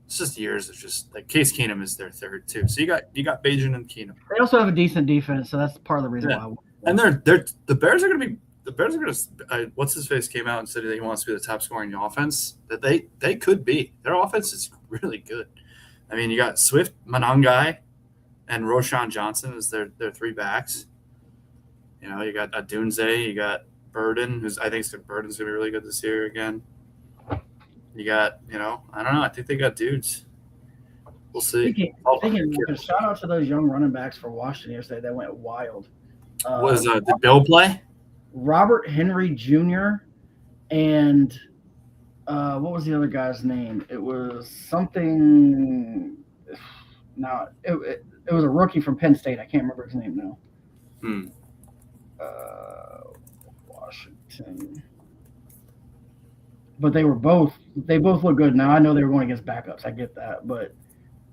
it's just years of just like Case Keenum is their third too. So you got Bajan and Keenum. They also have a decent defense, so that's part of the reason why. And the Bears are going to. What's his face came out and said that he wants to be the top scoring offense. That they could be. Their offense is really good. I mean, you got Swift, Monangai, and Roshan Johnson as their three backs. You know, you got Adunze, you got Burden, Burden's going to be really good this year again. You got, I don't know. I think they got dudes. We'll see. Shout out to those young running backs for Washington yesterday. They went wild. Did Bill play? Robert Henry Jr. and what was the other guy's name? It was something. No, it was a rookie from Penn State. I can't remember his name now. Washington. But they both look good. Now I know they were going against backups. I get that, but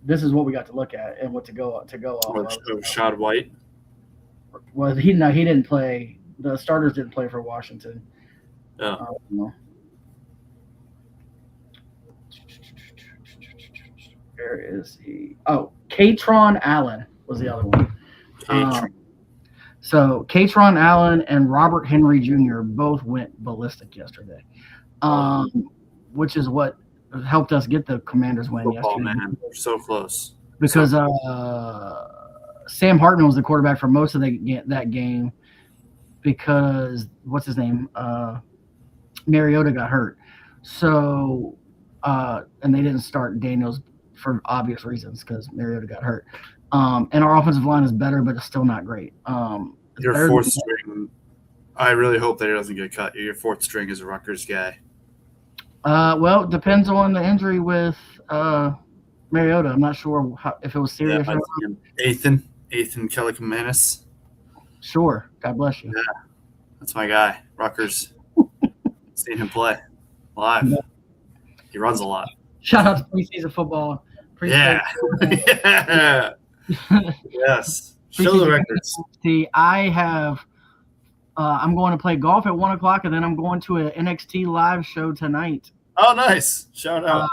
this is what we got to look at and what to go off. Rashad White. Well, he didn't play. The starters didn't play for Washington. Yeah. Where is he? Oh, Katron Allen was the other one. So Katron Allen and Robert Henry Jr. both went ballistic yesterday, which is what helped us get the Commanders win yesterday. Man, they're so close. Because Sam Hartman was the quarterback for most of that game because what's his name? Mariota got hurt. So and they didn't start Daniels for obvious reasons because Mariota got hurt. And our offensive line is better, but it's still not great. Your fourth string, I really hope that he doesn't get cut. Your fourth string is a Rutgers guy. Well, it depends on the injury with Mariota. I'm not sure if it was serious. Ethan Kelly-Kamanis. Sure. God bless you. Yeah, that's my guy. Rutgers. Seen him play live. Yeah. He runs a lot. Shout out to preseason football. Yeah. Yes. Show the records. I have. I'm going to play golf at 1:00, and then I'm going to an NXT live show tonight. Oh, nice! Shout out.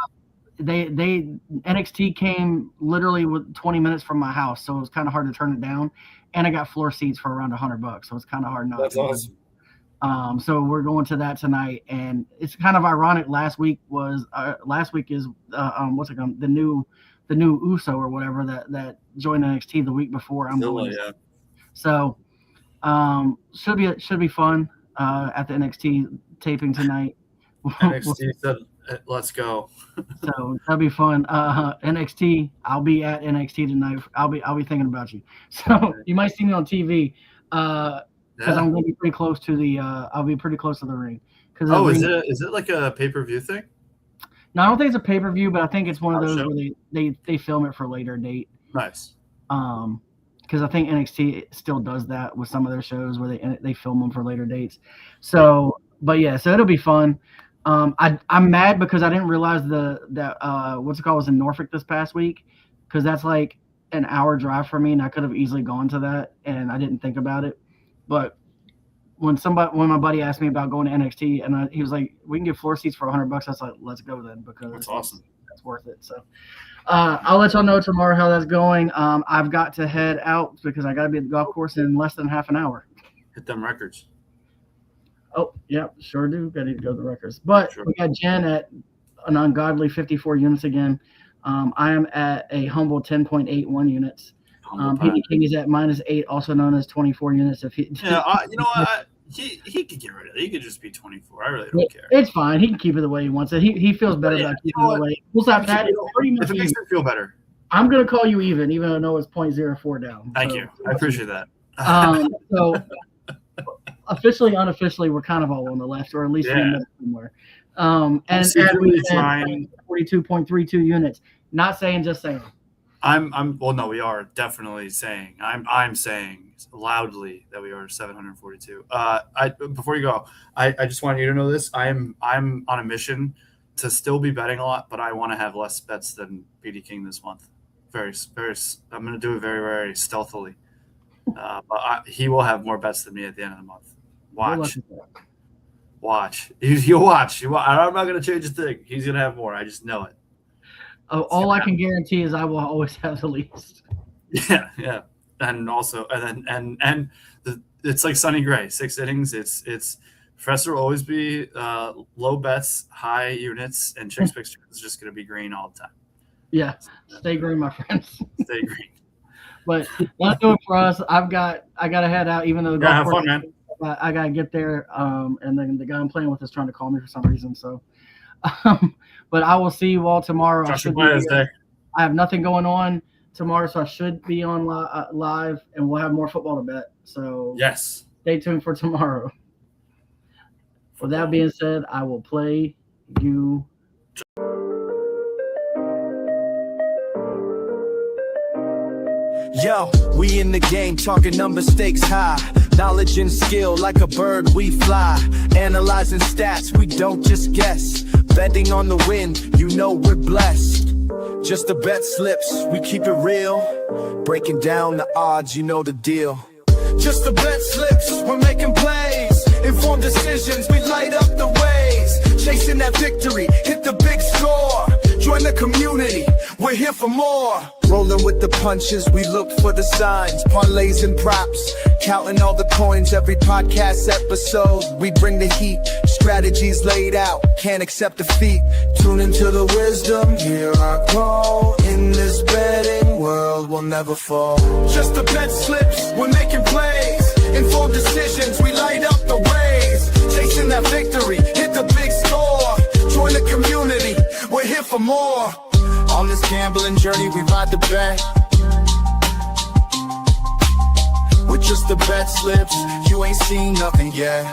they NXT came literally with 20 minutes from my house, so it was kind of hard to turn it down. And I got floor seats for around $100, so it's kind of hard not. That's awesome. So we're going to that tonight, and it's kind of ironic. Last week is what's it called? The new Uso or whatever that joined NXT the week before. I'm going. Yeah. So should be fun at the NXT taping tonight. NXT said, "Let's go." So that'll be fun. NXT, I'll be at NXT tonight. I'll be thinking about you. So you might see me on TV because I'm going to be pretty close to the. I'll be pretty close to the ring. Is it like a pay-per-view thing? No, I don't think it's a pay-per-view, but I think it's one of those where they film it for a later date. Nice. Because I think NXT still does that with some of their shows where they film them for later dates. So, but yeah, so it'll be fun. I'm mad because I didn't realize that what's it called was in Norfolk this past week, because that's like an hour drive for me, and I could have easily gone to that, and I didn't think about it. But when my buddy asked me about going to NXT, and he was like, "We can get floor seats for $100," I was like, "Let's go then," because that's awesome. That's worth it. So I'll let y'all know tomorrow how that's going. I've got to head out because I got to be at the golf course in less than half an hour. Hit them records. Oh, yeah, sure do. Got to go to the records. But Sure. We got Jen at an ungodly 54 units again. I am at a humble 10.81 units. Petey King is at -8, also known as 24 units. If he, you know what? He could get rid of it. He could just be 24. I really don't care. It's fine. He can keep it the way he wants it. He feels better about keeping it the way. We'll stop that. If it makes him feel better. I'm going to call you even though I know it's 0.04 down. Thank you. I appreciate that. So officially, unofficially, we're kind of all on the left, or at least in the middle somewhere. And we trying 42.32 units. Not saying, just saying. Well, no, we are definitely saying. I'm saying loudly that we are 742. Before you go, I just want you to know this. I'm on a mission to still be betting a lot, but I want to have less bets than Petey King this month. Very, very. I'm going to do it very, very stealthily. But he will have more bets than me at the end of the month. Watch. You'll watch. I'm not going to change a thing. He's going to have more. I just know it. All I can guarantee is I will always have the least. Yeah. And also, it's like Sonny Gray, 6 innings. It's Professor will always be low bets, high units, and Chicks Picks is just going to be green all the time. Yeah, stay green, my friends. Stay green. But let's do it for us. I got to head out, even though have fun, man. I got to get there. And then the guy I'm playing with is trying to call me for some reason. So, but I will see you all tomorrow. I have nothing going on tomorrow, so I should be on live, and we'll have more football to bet. So yes, stay tuned for tomorrow. With that being said, I will play you. Yo, we in the game, talking number stakes high. Knowledge and skill, like a bird we fly. Analyzing stats, we don't just guess. Betting on the wind, you know we're blessed. Just the bet slips, we keep it real. Breaking down the odds, you know the deal. Just the bet slips, we're making plays. Informed decisions, we light up the ways. Chasing that victory, hit the big score. Join the community, we're here for more. Rolling with the punches, we look for the signs. Parlays and props, counting all the coins. Every podcast episode, we bring the heat. Strategies laid out, can't accept defeat. Tune into the wisdom, hear our call. In this betting world, we'll never fall. Just the bet slips, we're making plays. Informed decisions, we light up the ways. Chasing that victory, hit the big score. Join the community, we're here for more. On this gambling journey, we ride the bet. With just the bet slips, you ain't seen nothing yet.